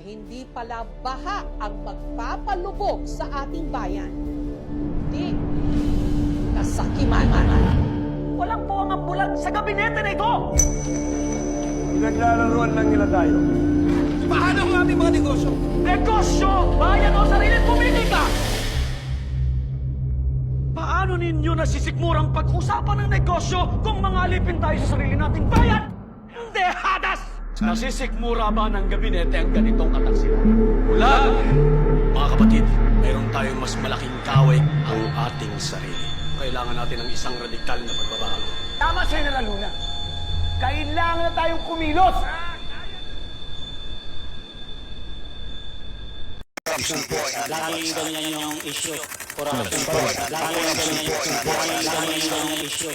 hindi pala baha ang magpapalubog sa ating bayan. Hindi kasakiman. Walang buwang ang bulag sa gabinete na ito! Naglalaroan lang nila tayo. Paano ang ating mga negosyo? Negosyo! Bayan o sarili pumili ka! Paano ninyo nasisikmurang pag-usapan ng negosyo kung mangalipin tayo sa sarili nating bayan? Hindi, hadas! Nasisikmura ba ng gabinete ang ganitong ataksilan? Wala! Mga kapatid, mayroon tayong mas malaking kaway ang ating sarili. Kailangan natin ng isang radikal na pagbabago. Tama, General Luna. Kailangan na tayong kumilos. Laging ganyan yung issue. Laging ganyan yung issue.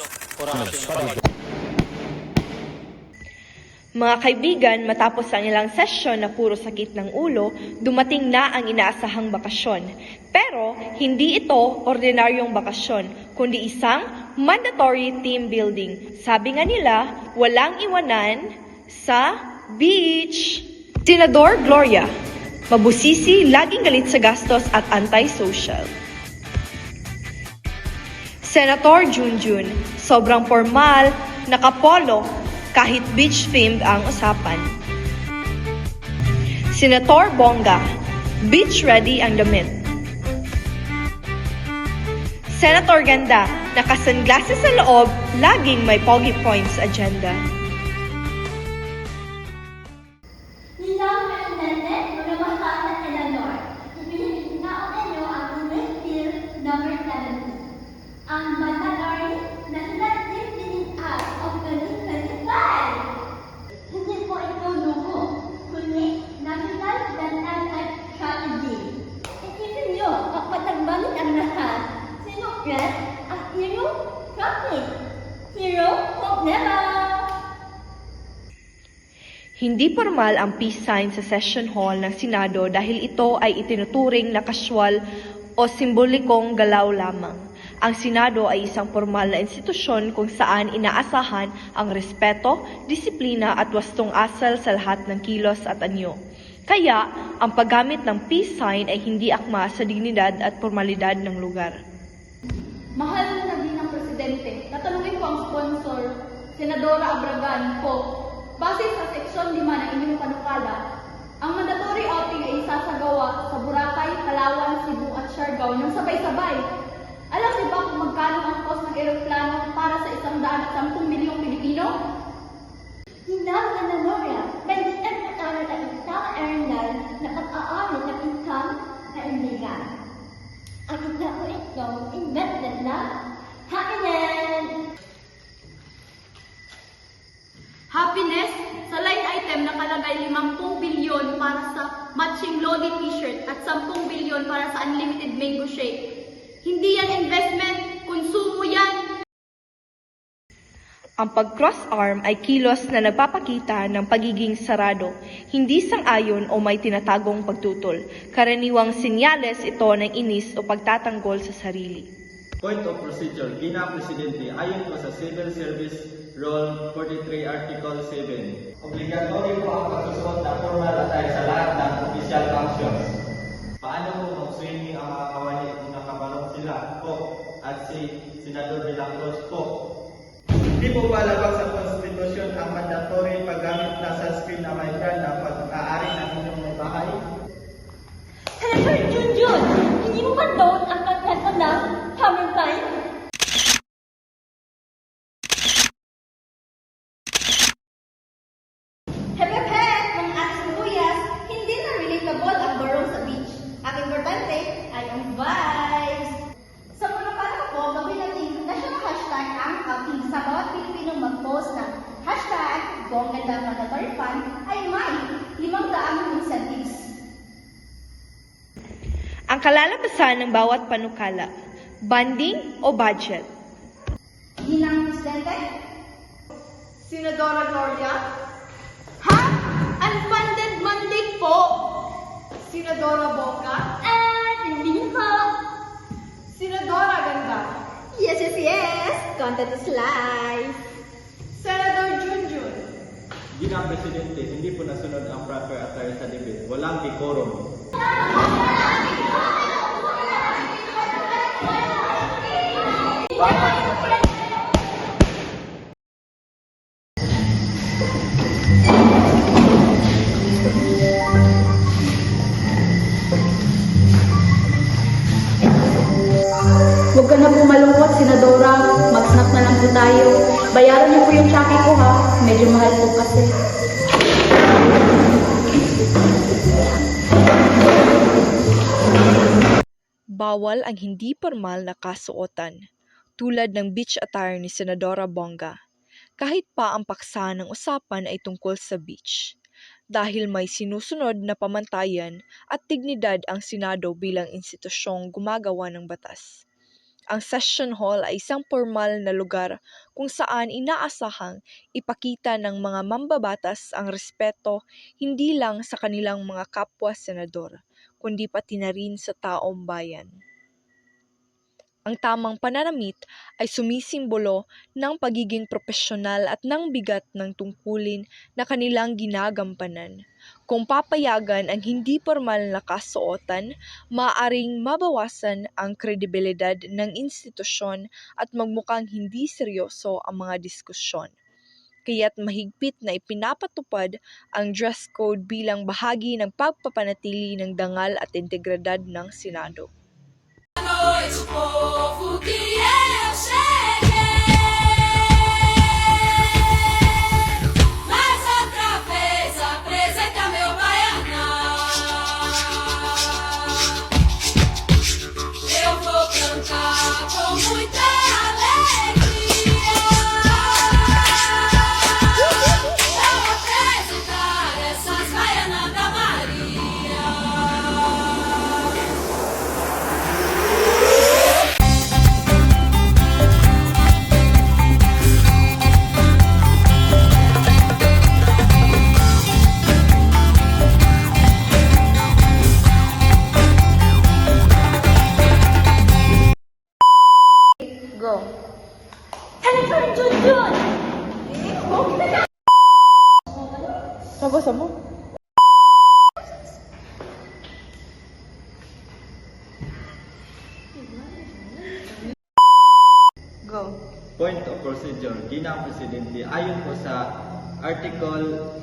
Mga kaibigan, matapos ang ilang sesyon na puro sakit ng ulo, dumating na ang inaasahang bakasyon. Pero hindi ito ordinaryong bakasyon, kundi isang mandatory team building. Sabi nga nila, walang iwanan sa beach. Senador Gloria, mabusisi, laging galit sa gastos at anti-social. Senator Junjun, sobrang formal, nakapolo, kahit beach-themed ang usapan. Senator Bongga, beach-ready ang damit. Senator Ganda, naka-sunglasses sa loob, laging may pogi points agenda. Nilang Presidente, mga mahal na senador, ipinagkinaon ninyo ang English Bill No. 70. Ang mandatory National Discipline Act of 2025. Hindi po ito luho, kundi National Dental Health Strategy. Isipin niyo, kapag nagbalik ang lahat, sino yan? Ang hero profit. Hero problema. Hindi formal ang peace sign sa session hall ng Senado dahil ito ay itinuturing na casual o simbolikong galaw lamang. Ang Senado ay isang formal na institusyon kung saan inaasahan ang respeto, disiplina at wastong asal sa lahat ng kilos at anyo. Kaya, ang paggamit ng peace sign ay hindi akma sa dignidad at formalidad ng lugar. Mahal na din ang Presidente, natanungin ko ang sponsor, Senadora Abragan po, base sa Seksyon 5 ng inyong panukala, ang mandatory outing ay isasagawa sa Boracay, Palawan, Cebu at Siargao ng sabay-sabay. Alam niyo ba kung magkano ang cost ng eroplano para sa 110 milyong Pilipino? Hinang Ananoria, may pagkakaroon ang isang aeronal na pag-aari ng income na illegal. Ang isa ko itong investment na happiness! Happiness, sa line item nakalagay 50 bilyon para sa matching Lodi t-shirt at 10 bilyon para sa unlimited mango shake. Hindi yan investment, konsumo yan. Ang pag-cross arm ay kilos na nagpapakita ng pagiging sarado, hindi sang-ayon o may tinatagong pagtutol. Karaniwang sinyales ito ng inis o pagtatanggol sa sarili. Point of procedure, Gina Presidente, ayon po sa Civil Service Rule 43 Article 7. Obligatory po ang pagsusuot na formal attire sa lahat ng official functions. Paano po mag-swimming ang mga kawali kung nakabalong sila po at si Senador De La Cruz po? Hindi po ba labag sa konstitusyon ang mandatory paggamit na sunscreen na may brand na pag-aari ng inyong may bahay? Senator Junjun, hindi mo ba noon ang kagkata na Hamilton? Hepepe, mga ating sibuyas, hindi na relatable ang barong sa beach. Ang importante ay ang vibes. Sa panukala po, gawin natin national hashtag ang outing sa bawat Pilipinong mag-post ng hashtag Bongga Mandatory Fund ay may 500 incentives. Ang kalalabasan ng bawat panukala, banding o budget. Ginang Presidente, Senadora Gloria, ha? Unfunded mandate po. Senadora Bongga, Hindi po. Senadora Ganda, Yes, yes, yes. Content is live. Senator Junjun, Ginang Presidente, hindi po nasunod ang proper attire sa debate. Walang decorum. Huwag ka na po malungkot, Senadora. Mag-snap na lang po tayo. Bayaran niyo po yung tsake ko ha. Medyo mahal po kasi. Bawal ang hindi formal na kasuotan, tulad ng beach attire ni Senadora Bongga. Kahit pa ang paksa ng usapan ay tungkol sa beach. Dahil may sinusunod na pamantayan at dignidad ang Senado bilang institusyong gumagawa ng batas. Ang session hall ay isang formal na lugar kung saan inaasahang ipakita ng mga mambabatas ang respeto hindi lang sa kanilang mga kapwa senador, kundi pati na rin sa taong bayan. Ang tamang pananamit ay sumisimbolo ng pagiging profesional at ng bigat ng tungkulin na kanilang ginagampanan. Kung papayagan ang hindi formal na kasuotan, maaaring mabawasan ang kredibilidad ng institusyon at magmukhang hindi seryoso ang mga diskusyon. Kaya't mahigpit na ipinapatupad ang dress code bilang bahagi ng pagpapanatili ng dangal at integridad ng Senado. Noite, povo, que eu cheguei. Mais outra vez apresenta meu baianão. Eu vou cantar com muita alegria. Eu vou apresentar essas baianas da Maria. Go. Nabasa mo? Go. Point of procedure, Ginang Presidente, ayon po sa Article